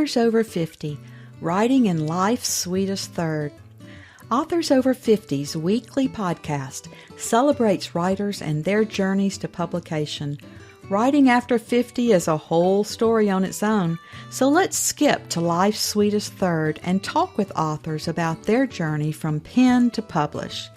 Authors Over 50, Writing in Life's Sweetest Third. Authors Over 50's weekly podcast celebrates writers and their journeys to publication. Writing after 50 is a whole story on its own, so let's skip to life's sweetest third and talk with authors about their journey from pen to publish.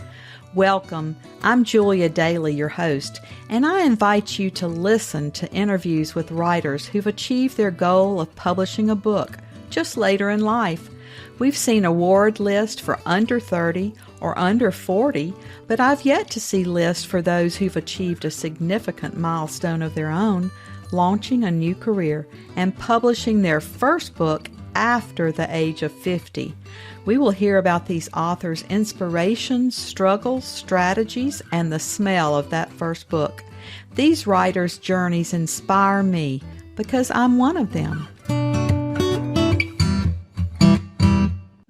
Welcome, I'm Julia Daly, your host, and I invite you to listen to interviews with writers who've achieved their goal of publishing a book just later in life. We've seen award lists for under 30 or under 40, but I've yet to see lists for those who've achieved a significant milestone of their own, launching a new career and publishing their first book after the age of 50. We will hear about these authors' inspirations, struggles, strategies, and the smell of that first book. These writers' journeys inspire me because I'm one of them.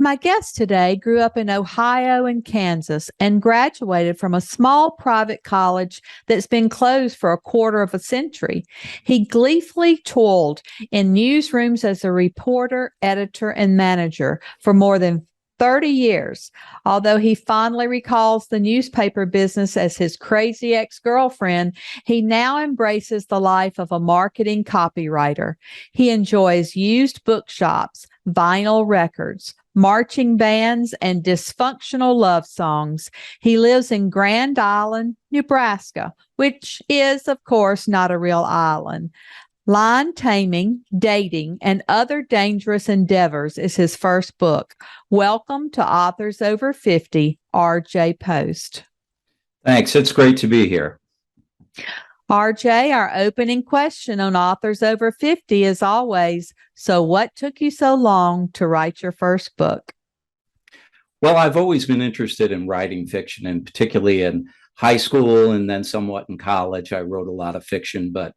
My guest today grew up in Ohio and Kansas and graduated from a small private college that's been closed for a quarter of a century. He gleefully toiled in newsrooms as a reporter, editor, and manager for more than 30 years. Although he fondly recalls the newspaper business as his crazy ex-girlfriend, he now embraces the life of a marketing copywriter. He enjoys used bookshops, vinyl records, marching bands, and dysfunctional love songs. He lives in Grand Island, Nebraska, which is, of course, not a real island. Lion Taming, Dating, and Other Dangerous Endeavors is his first book. Welcome to Authors Over 50, R.J. Post. Thanks. It's great to be here. R.J., our opening question on Authors Over 50 is always, so what took you so long to write your first book? Well, I've always been interested in writing fiction, and particularly in high school and then somewhat in college. I wrote a lot of fiction, but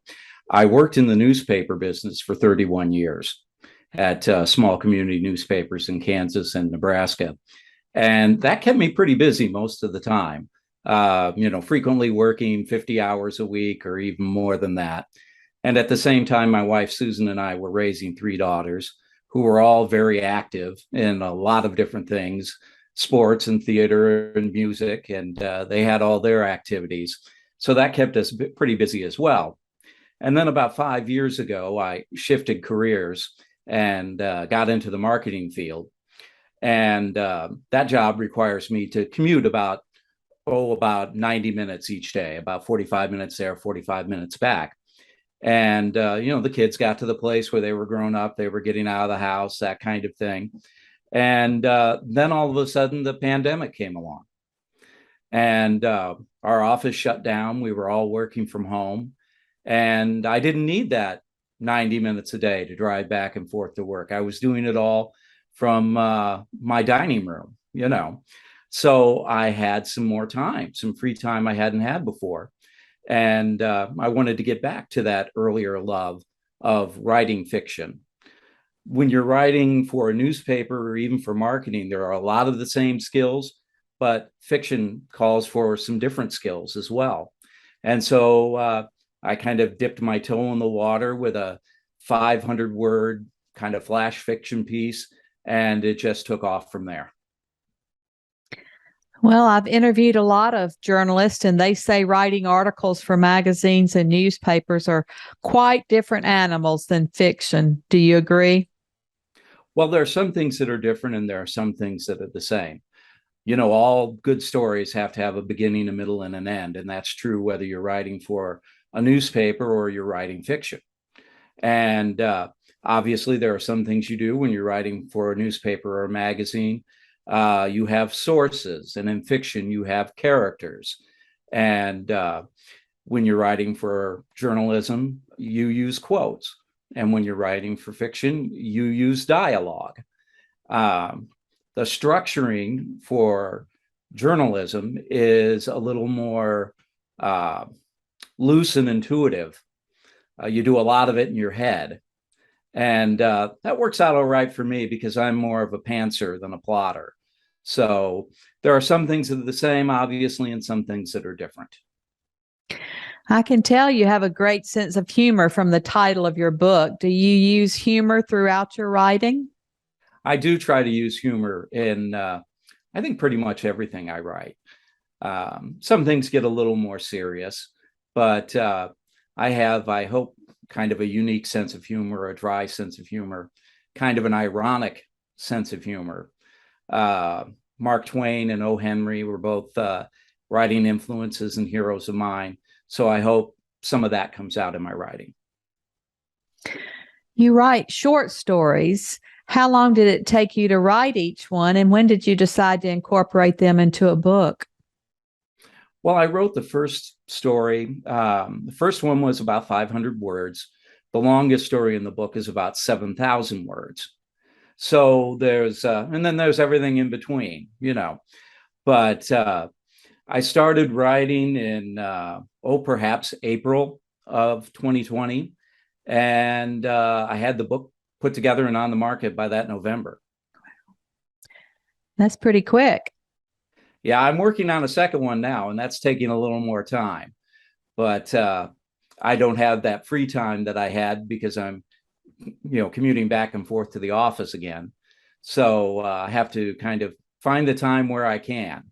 I worked in the newspaper business for 31 years at small community newspapers in Kansas and Nebraska. And that kept me pretty busy most of the time. Frequently working 50 hours a week or even more than that. And at the same time, my wife, Susan, and I were raising three daughters who were all very active in a lot of different things, sports and theater and music, and they had all their activities. So that kept us pretty busy as well. And then about 5 years ago, I shifted careers and got into the marketing field. And that job requires me to commute about 90 minutes each day, about 45 minutes there, 45 minutes back. And, the kids got to the place where they were grown up, they were getting out of the house, that kind of thing. And then all of a sudden the pandemic came along and our office shut down. We were all working from home and I didn't need that 90 minutes a day to drive back and forth to work. I was doing it all from my dining room, So I had some more time, some free time I hadn't had before. And I wanted to get back to that earlier love of writing fiction. When you're writing for a newspaper or even for marketing, there are a lot of the same skills, but fiction calls for some different skills as well. And so I kind of dipped my toe in the water with a 500-word kind of flash fiction piece, and it just took off from there. Well, I've interviewed a lot of journalists, and they say writing articles for magazines and newspapers are quite different animals than fiction. Do you agree? Well, there are some things that are different, and there are some things that are the same. All good stories have to have a beginning, a middle, and an end. And that's true whether you're writing for a newspaper or you're writing fiction. And obviously, there are some things you do when you're writing for a newspaper or a magazine. You have sources, and in fiction, you have characters. And when you're writing for journalism, you use quotes. And when you're writing for fiction, you use dialogue. The structuring for journalism is a little more loose and intuitive. You do a lot of it in your head. And that works out all right for me because I'm more of a pantser than a plotter. So there are some things that are the same, obviously, and some things that are different. I can tell you have a great sense of humor from the title of your book. Do you use humor throughout your writing? I do try to use humor in, I think, pretty much everything I write. Some things get a little more serious, but I have, I hope, kind of a unique sense of humor, a dry sense of humor, kind of an ironic sense of humor. Uh, Mark Twain and O. Henry were both writing influences and heroes of mine. So I hope some of that comes out in my writing. You write short stories. How long did it take you to write each one, and when did you decide to incorporate them into a book? Well, I wrote the first story. The first one was about 500 words. The longest story in the book is about 7,000 words. So and then there's everything in between, you know. But I started writing in, perhaps April of 2020. And I had the book put together and on the market by that November. That's pretty quick. Yeah, I'm working on a second one now, and that's taking a little more time. But I don't have that free time that I had because I'm, commuting back and forth to the office again. So I have to kind of find the time where I can.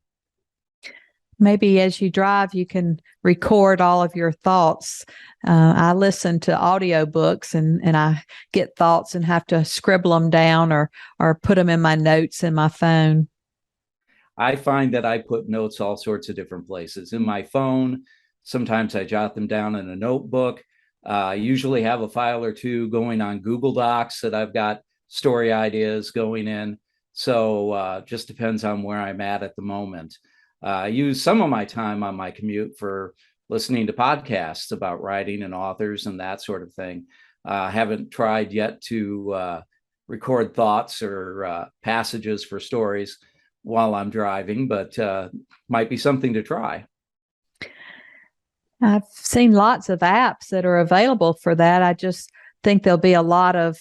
Maybe as you drive, you can record all of your thoughts. I listen to audiobooks and I get thoughts and have to scribble them down or put them in my notes in my phone. I find that I put notes all sorts of different places in my phone. Sometimes I jot them down in a notebook. I usually have a file or two going on Google Docs that I've got story ideas going in. So just depends on where I'm at the moment. I use some of my time on my commute for listening to podcasts about writing and authors and that sort of thing. I haven't tried yet to record thoughts or passages for stories while I'm driving, but might be something to try. I've seen lots of apps that are available for that. I just think there'll be a lot of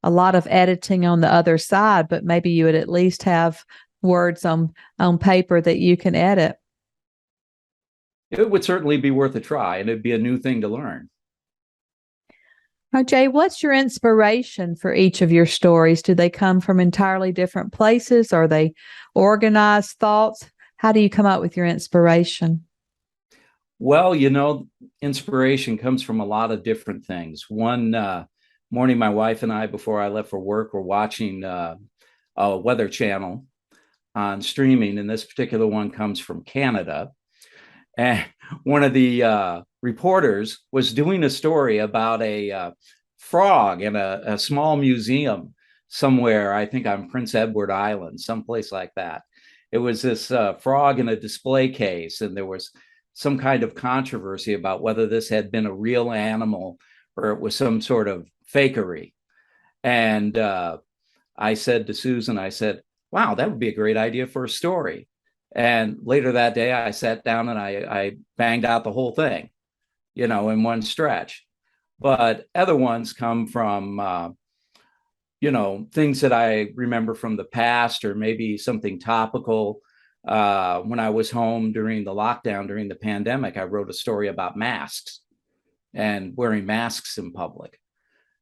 editing on the other side, but maybe you would at least have words on paper that you can edit. It would certainly be worth a try, and it'd be a new thing to learn. Now, Jay, what's your inspiration for each of your stories? Do they come from entirely different places? Are they organized thoughts? How do you come up with your inspiration? Well, inspiration comes from a lot of different things. One morning, my wife and I, before I left for work, were watching a weather channel on streaming, and this particular one comes from Canada. And one of the reporters was doing a story about a frog in a small museum somewhere, I think on Prince Edward Island, someplace like that. It was this frog in a display case, and there was some kind of controversy about whether this had been a real animal or it was some sort of fakery. And I said to Susan, I said, wow, that would be a great idea for a story. And later that day, I sat down and I banged out the whole thing, in one stretch. But other ones come from, things that I remember from the past or maybe something topical. When I was home during the lockdown, during the pandemic, I wrote a story about masks and wearing masks in public.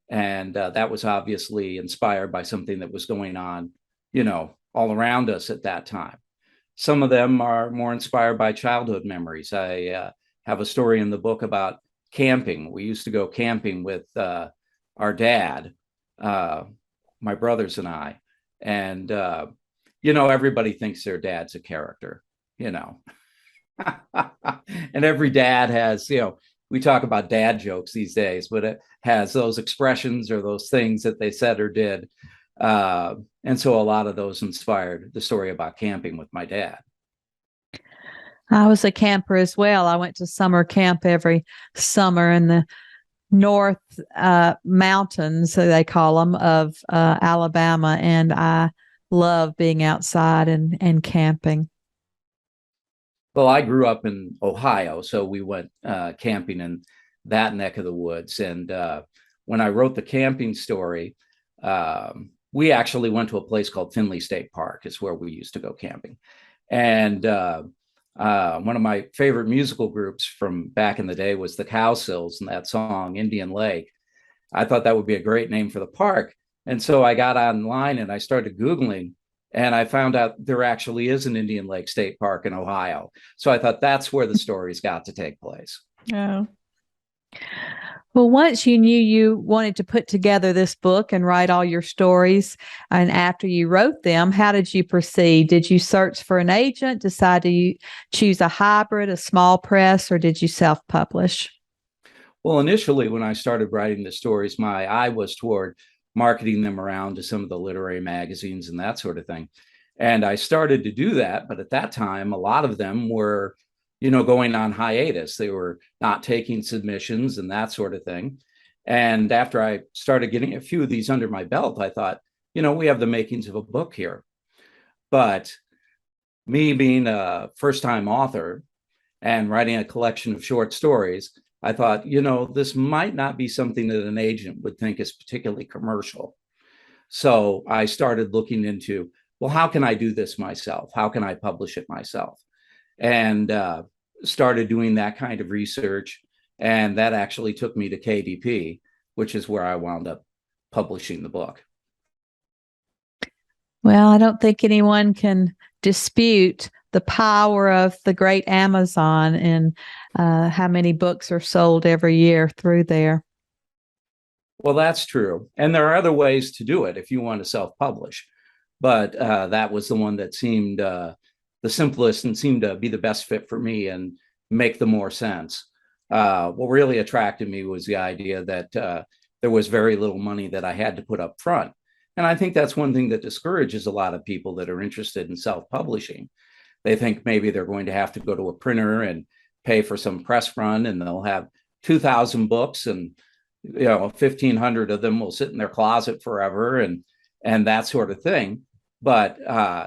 And that was obviously inspired by something that was going on, all around us at that time. Some of them are more inspired by childhood memories. I have a story in the book about camping. We used to go camping with our dad, my brothers and I. And, everybody thinks their dad's a character, and every dad has, we talk about dad jokes these days, but it has those expressions or those things that they said or did. And so a lot of those inspired the story about camping with my dad. I was a camper as well. I went to summer camp every summer in the North Mountains, so they call them, of Alabama, and I love being outside and camping. Well, I grew up in Ohio, so we went camping in that neck of the woods. And when I wrote the camping story, we actually went to a place called Finley State Park. It's where we used to go camping. And One of my favorite musical groups from back in the day was the Cowsills and that song, Indian Lake. I thought that would be a great name for the park. And so I got online and I started Googling, and I found out there actually is an Indian Lake State Park in Ohio. So I thought that's where the stories got to take place. Oh. Well, once you knew you wanted to put together this book and write all your stories, and after you wrote them, how did you proceed? Did you search for an agent, decide to choose a hybrid, a small press, or did you self-publish? Well, initially, when I started writing the stories, my eye was toward marketing them around to some of the literary magazines and that sort of thing. And I started to do that. But at that time, a lot of them were, going on hiatus. They were not taking submissions and that sort of thing. And after I started getting a few of these under my belt, I thought, we have the makings of a book here. But me being a first time author and writing a collection of short stories, I thought, this might not be something that an agent would think is particularly commercial. So I started looking into, well, how can I do this myself? How can I publish it myself? And started doing that kind of research. And that actually took me to KDP, which is where I wound up publishing the book. Well, I don't think anyone can dispute the power of the great Amazon and how many books are sold every year through there. Well, that's true. And there are other ways to do it if you want to self-publish. But that was the one that seemed the simplest and seemed to be the best fit for me and make the more sense. What really attracted me was the idea that there was very little money that I had to put up front. And I think that's one thing that discourages a lot of people that are interested in self-publishing. They think maybe they're going to have to go to a printer and pay for some press run, and they'll have 2,000 books, and 1,500 of them will sit in their closet forever, and that sort of thing. But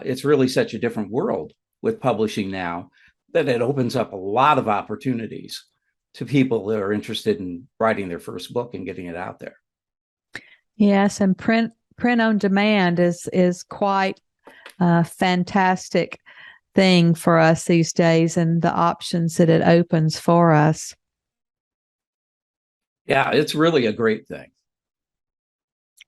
it's really such a different world with publishing now that it opens up a lot of opportunities to people that are interested in writing their first book and getting it out there. Yes, and print on demand is quite a fantastic thing for us these days, and the options that it opens for us. Yeah, it's really a great thing.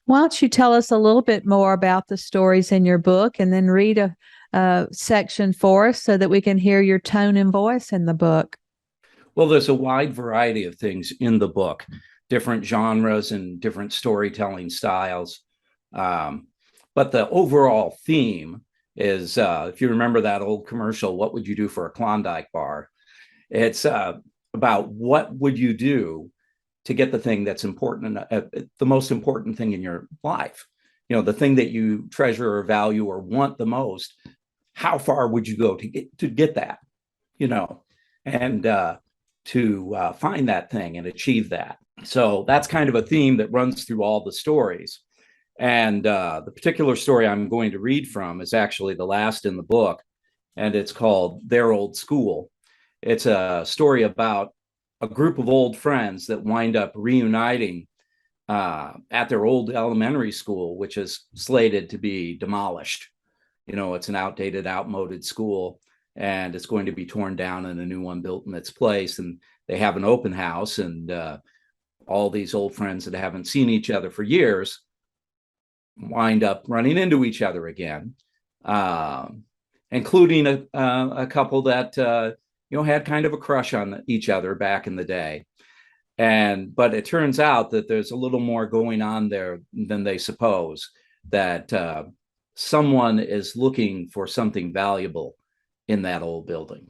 Why don't you tell us a little bit more about the stories in your book, and then read a section for us so that we can hear your tone and voice in the book? Well, there's a wide variety of things in the book, different genres and different storytelling styles. But the overall theme is, if you remember that old commercial, what would you do for a Klondike bar? It's about what would you do to get the thing that's important, the most important thing in your life, the thing that you treasure or value or want the most. How far would you go to get that, and to find that thing and achieve that? So that's kind of a theme that runs through all the stories. And the particular story I'm going to read from is actually the last in the book, and it's called Their Old School. It's a story about a group of old friends that wind up reuniting at their old elementary school, which is slated to be demolished. It's an outdated, outmoded school, and it's going to be torn down and a new one built in its place. And they have an open house, and all these old friends that haven't seen each other for years wind up running into each other again, including a couple that had kind of a crush on each other back in the day. But it turns out that there's a little more going on there than they suppose, that someone is looking for something valuable in that old building.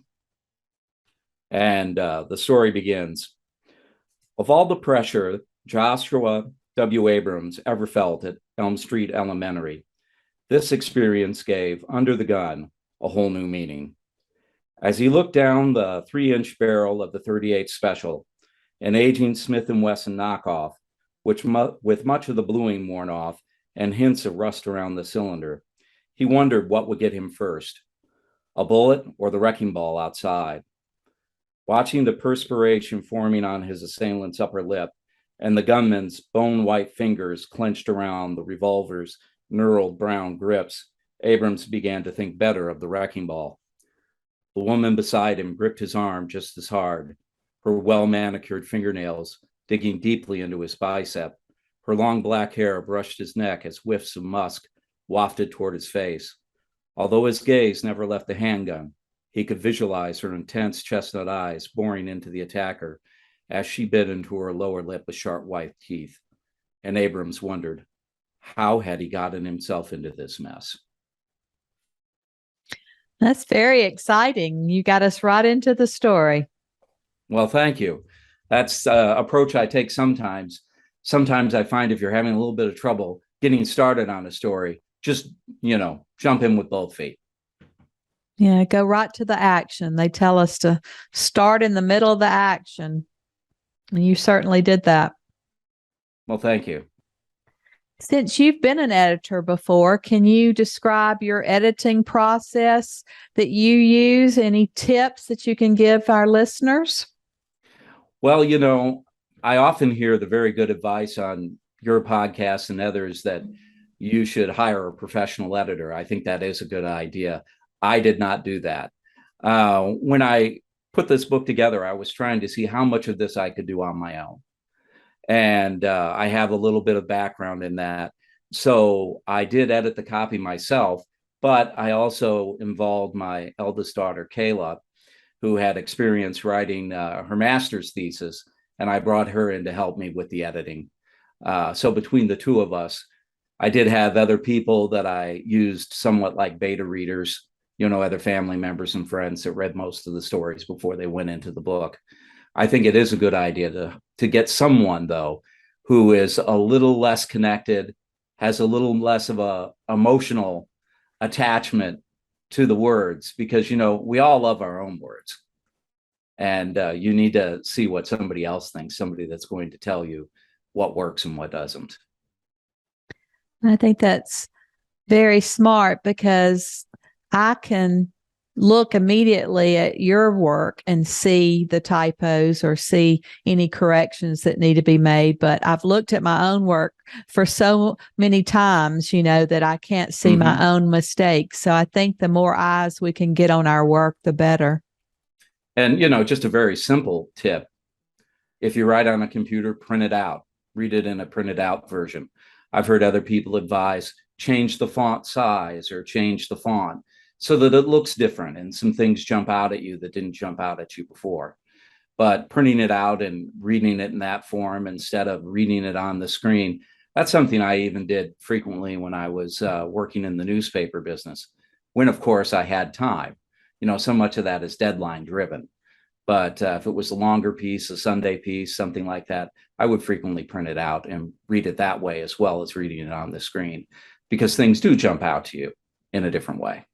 And the story begins. Of all the pressure Joshua W. Abrams ever felt at Elm Street Elementary, this experience gave Under the Gun a whole new meaning. As he looked down the 3-inch barrel of the .38 Special, an aging Smith & Wesson knockoff, which with much of the bluing worn off and hints of rust around the cylinder, he wondered what would get him first, a bullet or the wrecking ball outside. Watching the perspiration forming on his assailant's upper lip and the gunman's bone-white fingers clenched around the revolver's knurled brown grips, Abrams began to think better of the wrecking ball. The woman beside him gripped his arm just as hard, her well-manicured fingernails digging deeply into his bicep. Her long black hair brushed his neck as whiffs of musk wafted toward his face. Although his gaze never left the handgun, he could visualize her intense chestnut eyes boring into the attacker as she bit into her lower lip with sharp white teeth. And Abrams wondered, how had he gotten himself into this mess? That's very exciting. You got us right into the story. Well, thank you. That's approach I take sometimes. Sometimes I find if you're having a little bit of trouble getting started on a story, just, jump in with both feet. Yeah, go right to the action. They tell us to start in the middle of the action. And you certainly did that. Well, thank you. Since you've been an editor before, can you describe your editing process that you use? Any tips that you can give our listeners? Well, I often hear the very good advice on your podcast and others that you should hire a professional editor. I think that is a good idea. I did not do that. When I put this book together, I was trying to see how much of this I could do on my own. And I have a little bit of background in that. So I did edit the copy myself, but I also involved my eldest daughter, Kayla, who had experience writing her master's thesis, and I brought her in to help me with the editing. So between the two of us, I did have other people that I used somewhat like beta readers, other family members and friends that read most of the stories before they went into the book. I think it is a good idea to get someone, though, who is a little less connected, has a little less of a emotional attachment to the words, because, we all love our own words. And you need to see what somebody else thinks, somebody that's going to tell you what works and what doesn't. I think that's very smart because I can look immediately at your work and see the typos or see any corrections that need to be made. But I've looked at my own work for so many times, that I can't see my own mistakes. So I think the more eyes we can get on our work, the better. And, just a very simple tip. If you write on a computer, print it out, read it in a printed out version. I've heard other people advise change the font size or change the font so that it looks different and some things jump out at you that didn't jump out at you before. But printing it out and reading it in that form instead of reading it on the screen, that's something I even did frequently when I was working in the newspaper business, when, of course, I had time. So much of that is deadline driven. But if it was a longer piece, a Sunday piece, something like that, I would frequently print it out and read it that way as well as reading it on the screen, because things do jump out to you in a different way.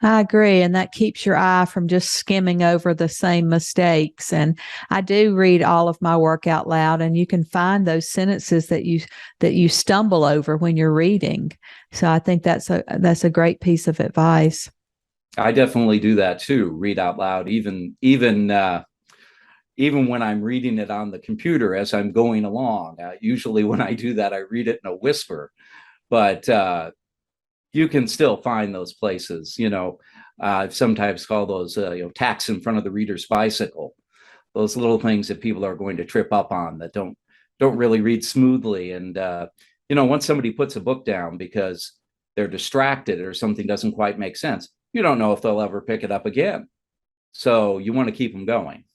I agree. And that keeps your eye from just skimming over the same mistakes. And I do read all of my work out loud, and you can find those sentences that you stumble over when you're reading. So I think that's a great piece of advice. I definitely do that too. Read out loud, even when I'm reading it on the computer as I'm going along. Usually when I do that, I read it in a whisper, but you can still find those places. I've sometimes call those tacks in front of the reader's bicycle. Those little things that people are going to trip up on that don't really read smoothly. And once somebody puts a book down because they're distracted or something doesn't quite make sense, you don't know if they'll ever pick it up again. So you want to keep them going.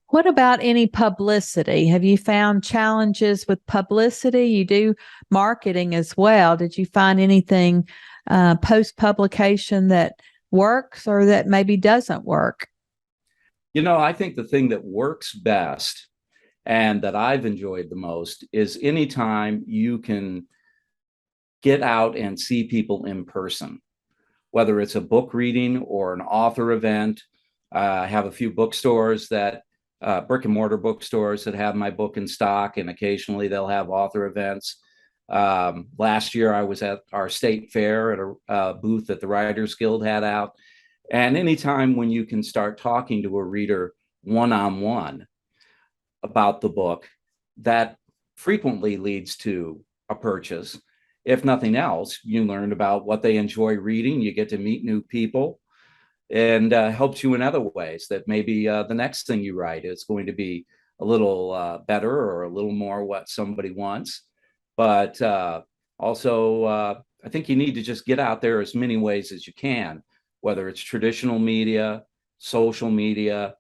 What about any publicity? Have you found challenges with publicity? You do marketing as well. Did you find anything post-publication that works or that maybe doesn't work? I think the thing that works best and that I've enjoyed the most is anytime you can get out and see people in person, whether it's a book reading or an author event. I have a few bookstores that brick and mortar bookstores that have my book in stock, and occasionally they'll have author events. Last year, I was at our state fair at a booth that the Writers Guild had out. And anytime when you can start talking to a reader one-on-one about the book, that frequently leads to a purchase. if nothing else, you learn about what they enjoy reading. You get to meet new people, and helps you in other ways that maybe the next thing you write is going to be a little better or a little more what somebody wants. But also, I think you need to just get out there as many ways as you can, whether it's traditional media, social media,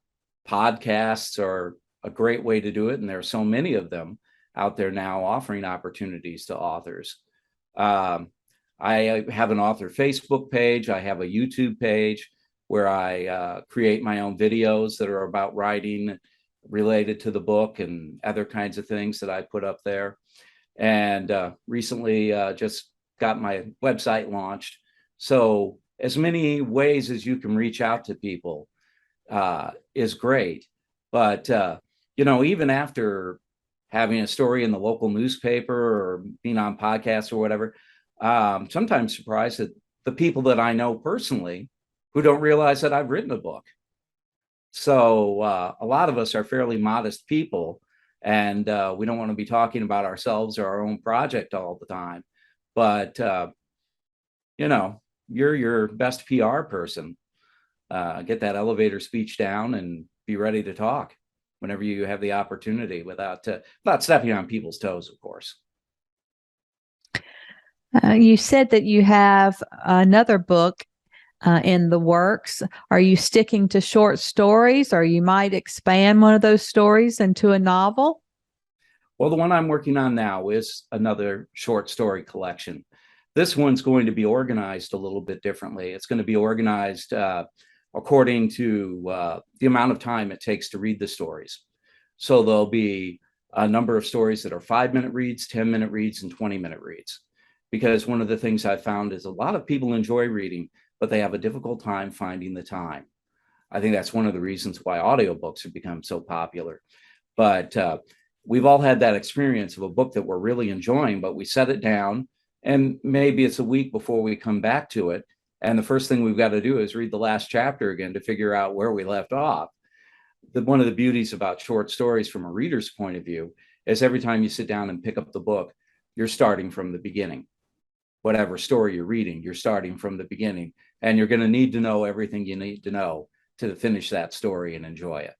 podcasts are a great way to do it. And there are so many of them out there now offering opportunities to authors. I have an author Facebook page. I have a YouTube page where I create my own videos that are about writing related to the book and other kinds of things that I put up there. And recently just got my website launched. So as many ways as you can reach out to people is great. But, even after having a story in the local newspaper or being on podcasts or whatever, sometimes surprised that the people that I know personally who don't realize that I've written a book. So a lot of us are fairly modest people, and we don't want to be talking about ourselves or our own project all the time. But, you're your best PR person. Get that elevator speech down and be ready to talk whenever you have the opportunity without stepping on people's toes, of course. You said that you have another book in the works. Are you sticking to short stories, or you might expand one of those stories into a novel? Well, the one I'm working on now is another short story collection. This one's going to be organized a little bit differently. It's going to be organized according to the amount of time it takes to read the stories. So there'll be a number of stories that are 5-minute reads, 10-minute reads, and 20-minute reads. Because one of the things I found is a lot of people enjoy reading, but they have a difficult time finding the time. I think that's one of the reasons why audiobooks have become so popular. But we've all had that experience of a book that we're really enjoying, but we set it down, and maybe it's a week before we come back to it. And the first thing we've got to do is read the last chapter again to figure out where we left off. One of the beauties about short stories from a reader's point of view is every time you sit down and pick up the book, you're starting from the beginning. Whatever story you're reading, you're starting from the beginning, and you're going to need to know everything you need to know to finish that story and enjoy it.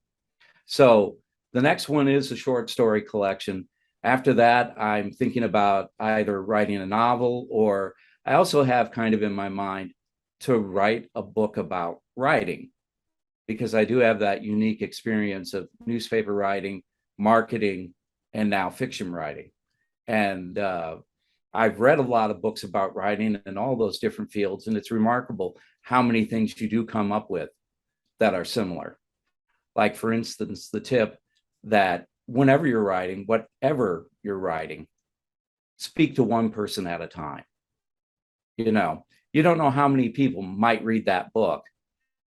So the next one is a short story collection. After that, I'm thinking about either writing a novel, or I also have kind of in my mind to write a book about writing, because I do have that unique experience of newspaper writing, marketing, and now fiction writing. And I've read a lot of books about writing in all those different fields, and it's remarkable how many things you do come up with that are similar. Like, for instance, the tip that whenever you're writing, whatever you're writing, speak to one person at a time. You don't know how many people might read that book.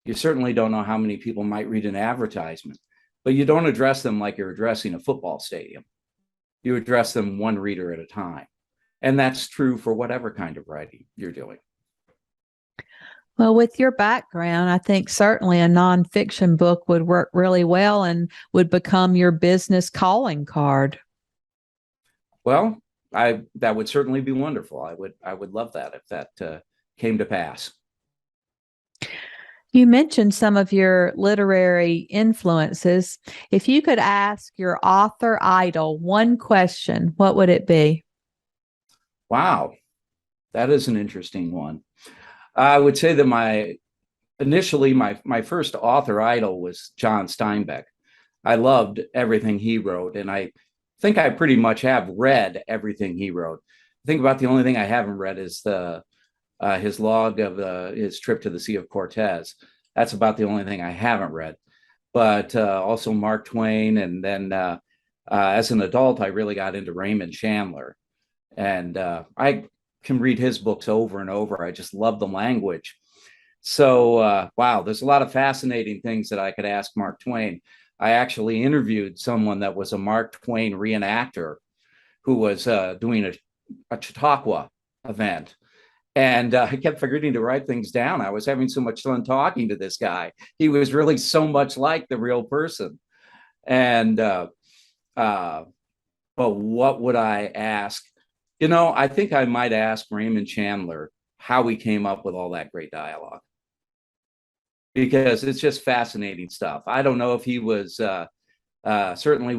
You certainly don't know how many people might read an advertisement, but you don't address them like you're addressing a football stadium. You address them one reader at a time. And that's true for whatever kind of writing you're doing. Well, with your background, I think certainly a nonfiction book would work really well and would become your business calling card. Well, that would certainly be wonderful. I would love that if that came to pass. You mentioned some of your literary influences. If you could ask your author idol one question, what would it be? Wow, that is an interesting one. I would say that my first author idol was John Steinbeck. I loved everything he wrote, and I think I pretty much have read everything he wrote. I think about the only thing I haven't read is his log of his trip to the Sea of Cortez. That's about the only thing I haven't read. But also Mark Twain, and then as an adult, I really got into Raymond Chandler, and I can read his books over and over. I just love the language. So, wow, there's a lot of fascinating things that I could ask Mark Twain. I actually interviewed someone that was a Mark Twain reenactor who was doing a Chautauqua event. And I kept forgetting to write things down. I was having so much fun talking to this guy. He was really so much like the real person. And, but what would I ask? I think I might ask Raymond Chandler how he came up with all that great dialogue, because it's just fascinating stuff. I don't know if he was certainly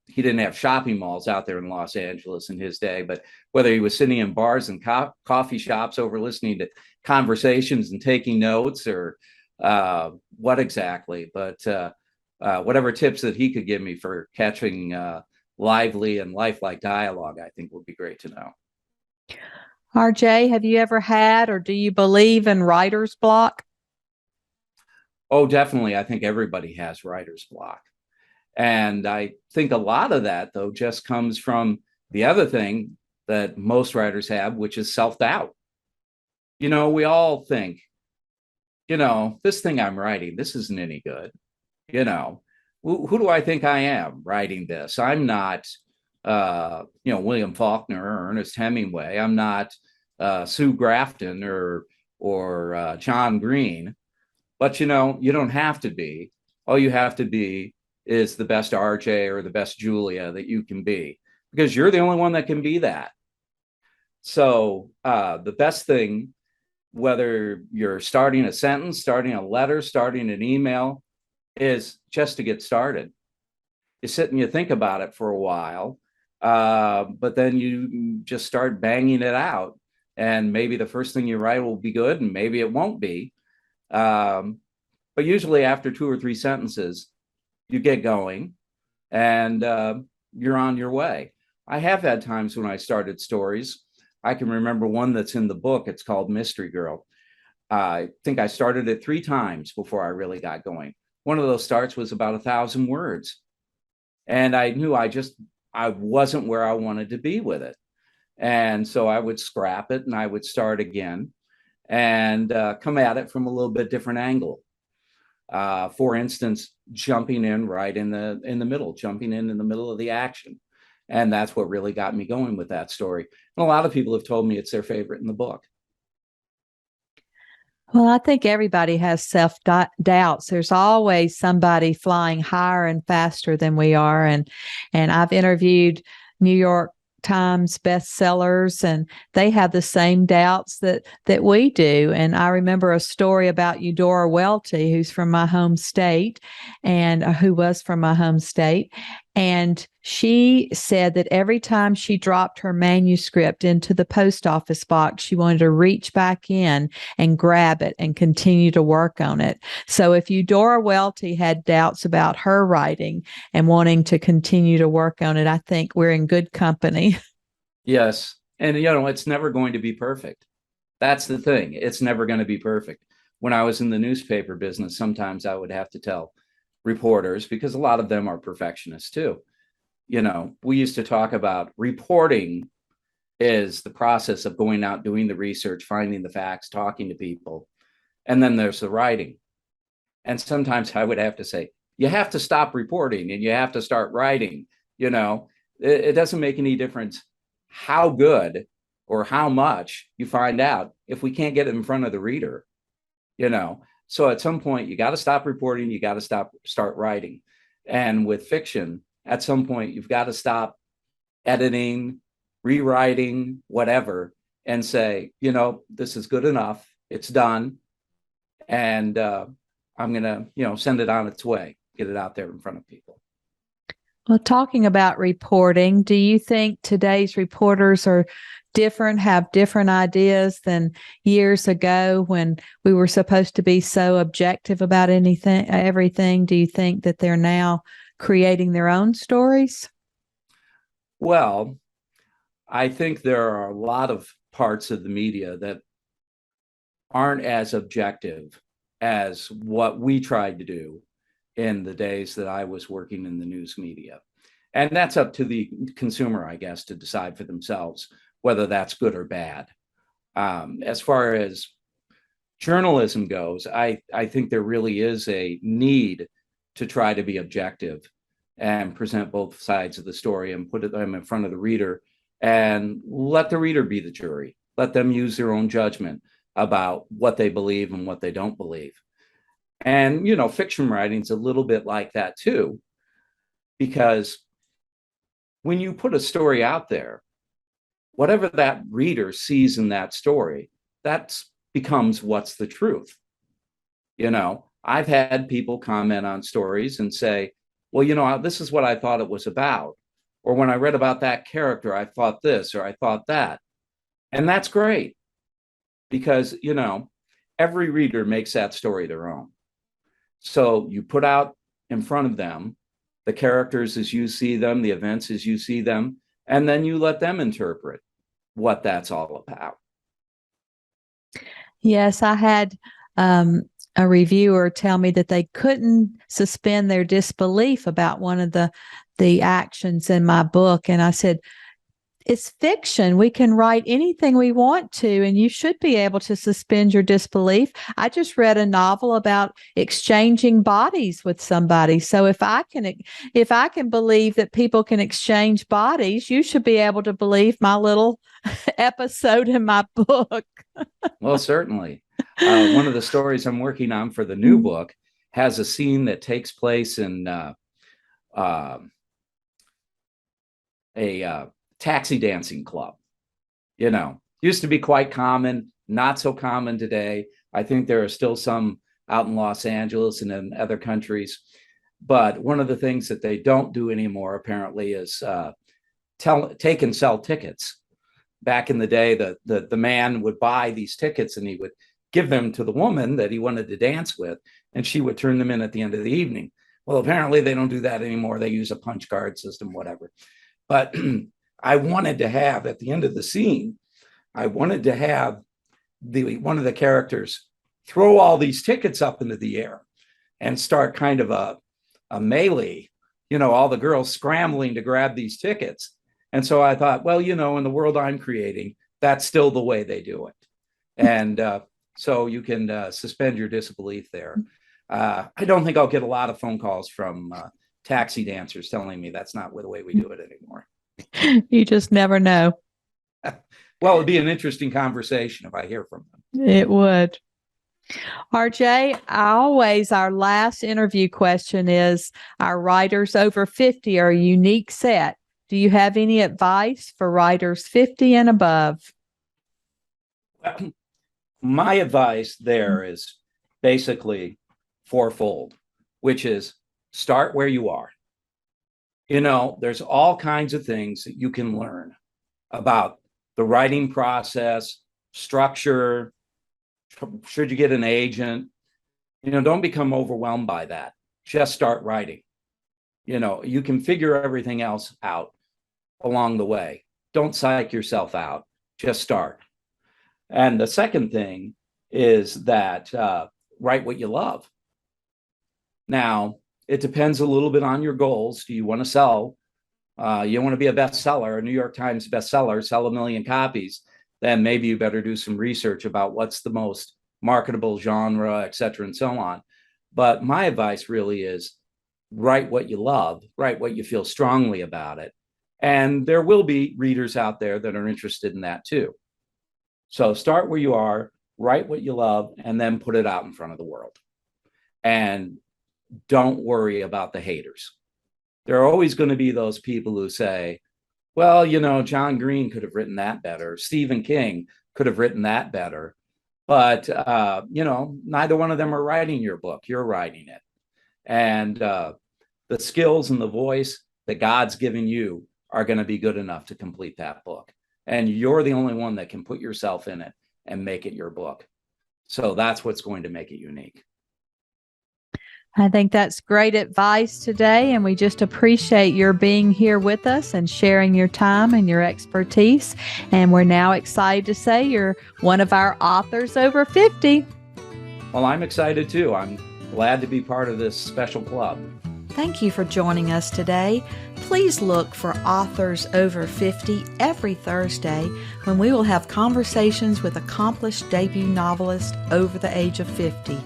he didn't have shopping malls out there in Los Angeles in his day, but whether he was sitting in bars and coffee shops over listening to conversations and taking notes, or what exactly, but whatever tips that he could give me for catching lively and lifelike dialogue, I think would be great to know. RJ, have you ever had or do you believe in writer's block? Oh, definitely. I think everybody has writer's block. And I think a lot of that, though, just comes from the other thing that most writers have, which is self-doubt. We all think, this thing I'm writing, this isn't any good. Who do I think I am writing this? I'm not, William Faulkner or Ernest Hemingway. I'm not Sue Grafton or John Green. But, you don't have to be. All you have to be is the best RJ or the best Julia that you can be, because you're the only one that can be that. So the best thing, whether you're starting a sentence, starting a letter, starting an email, is just to get started. You sit and you think about it for a while, but then you just start banging it out. And maybe the first thing you write will be good, and maybe it won't be. But usually after 2 or 3 sentences, you get going and you're on your way. I have had times when I started stories. I can remember one that's in the book. It's called Mystery Girl. I think I started it 3 times before I really got going. One of those starts was about 1,000 words. And I knew I wasn't where I wanted to be with it. And so I would scrap it and I would start again and come at it from a little bit different angle. For instance, jumping in right in the middle, jumping in the middle of the action. And that's what really got me going with that story. And a lot of people have told me it's their favorite in the book. Well, I think everybody has self-doubts. There's always somebody flying higher and faster than we are. And I've interviewed New York Times bestsellers, and they have the same doubts that we do. And I remember a story about Eudora Welty, who's from my home state, and who was from my home state. And she said that every time she dropped her manuscript into the post office box, she wanted to reach back in and grab it and continue to work on it. So if Eudora Welty had doubts about her writing and wanting to continue to work on it, I think we're in good company. Yes. And, it's never going to be perfect. That's the thing. It's never going to be perfect. When I was in the newspaper business, sometimes I would have to tell reporters, because a lot of them are perfectionists too. We used to talk about reporting is the process of going out, doing the research, finding the facts, talking to people. And then there's the writing. And sometimes I would have to say, you have to stop reporting and you have to start writing. It doesn't make any difference how good or how much you find out if we can't get it in front of the reader. So at some point, you got to stop reporting, you got to start writing. And with fiction, at some point, you've got to stop editing, rewriting, whatever, and say, this is good enough. It's done. And I'm going to, send it on its way, get it out there in front of people. Well, talking about reporting, do you think today's reporters are different, have different ideas than years ago when we were supposed to be so objective about everything? Do you think that they're now creating their own stories? Well, I think there are a lot of parts of the media that aren't as objective as what we tried to do in the days that I was working in the news media. And that's up to the consumer, I guess, to decide for themselves whether that's good or bad. As far as journalism goes, I think there really is a need to try to be objective and present both sides of the story and put them in front of the reader and let the reader be the jury. Let them use their own judgment about what they believe and what they don't believe. And, fiction writing's a little bit like that too, because when you put a story out there, whatever that reader sees in that story, that becomes what's the truth. I've had people comment on stories and say, well, this is what I thought it was about. Or when I read about that character, I thought this or I thought that. And that's great because, every reader makes that story their own. So you put out in front of them the characters as you see them, the events as you see them, and then you let them interpret what that's all about. Yes, I had a reviewer tell me that they couldn't suspend their disbelief about one of the actions in my book. And I said, it's fiction. We can write anything we want to, and you should be able to suspend your disbelief. I just read a novel about exchanging bodies with somebody. So if I can believe that people can exchange bodies, you should be able to believe my little episode in my book. Well, certainly. One of the stories I'm working on for the new book has a scene that takes place in a taxi dancing club. Used to be quite common, not so common today. I think there are still some out in Los Angeles and in other countries. But one of the things that they don't do anymore, apparently, is take and sell tickets. Back in the day, the man would buy these tickets and he would give them to the woman that he wanted to dance with, and she would turn them in at the end of the evening. Well, apparently they don't do that anymore. They use a punch card system, whatever. But I wanted to have, at the end of the scene, I wanted to have one of the characters throw all these tickets up into the air and start kind of a melee, all the girls scrambling to grab these tickets. And so I thought, well, in the world I'm creating, that's still the way they do it. And so you can suspend your disbelief there. I don't think I'll get a lot of phone calls from taxi dancers telling me that's not the way we do it anymore. You just never know. Well, it'd be an interesting conversation if I hear from them. It would. RJ, our last interview question is, our writers over 50 are a unique set. Do you have any advice for writers 50 and above? My advice there is basically fourfold, which is start where you are. There's all kinds of things that you can learn about the writing process, structure. Should you get an agent? Don't become overwhelmed by that. Just start writing. You can figure everything else out along the way. Don't psych yourself out. Just start. And the second thing is that write what you love. Now, it depends a little bit on your goals. Do you want to sell? You want to be a bestseller, a New York Times bestseller, sell 1 million copies? Then maybe you better do some research about what's the most marketable genre, et cetera, and so on. But my advice really is write what you love, write what you feel strongly about it. And there will be readers out there that are interested in that too. So start where you are, write what you love, and then put it out in front of the world. And don't worry about the haters. There are always going to be those people who say, well, John Green could have written that better. Stephen King could have written that better. But, neither one of them are writing your book. You're writing it. And the skills and the voice that God's given you are going to be good enough to complete that book. And you're the only one that can put yourself in it and make it your book. So that's what's going to make it unique. I think that's great advice today, and we just appreciate your being here with us and sharing your time and your expertise. And we're now excited to say you're one of our authors over 50. Well, I'm excited too. I'm glad to be part of this special club. Thank you for joining us today. Please look for Authors Over 50 every Thursday, when we will have conversations with accomplished debut novelists over the age of 50.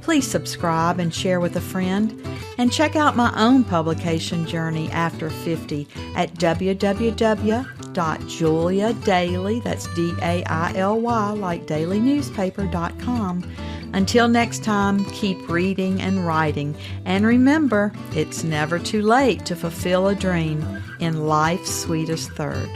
Please subscribe and share with a friend, and check out my own publication journey after 50 at www.juliadaily, that's D-A-I-L-Y, like dailynewspaper.com. Until next time, keep reading and writing, and remember, it's never too late to fulfill a dream in life's sweetest third.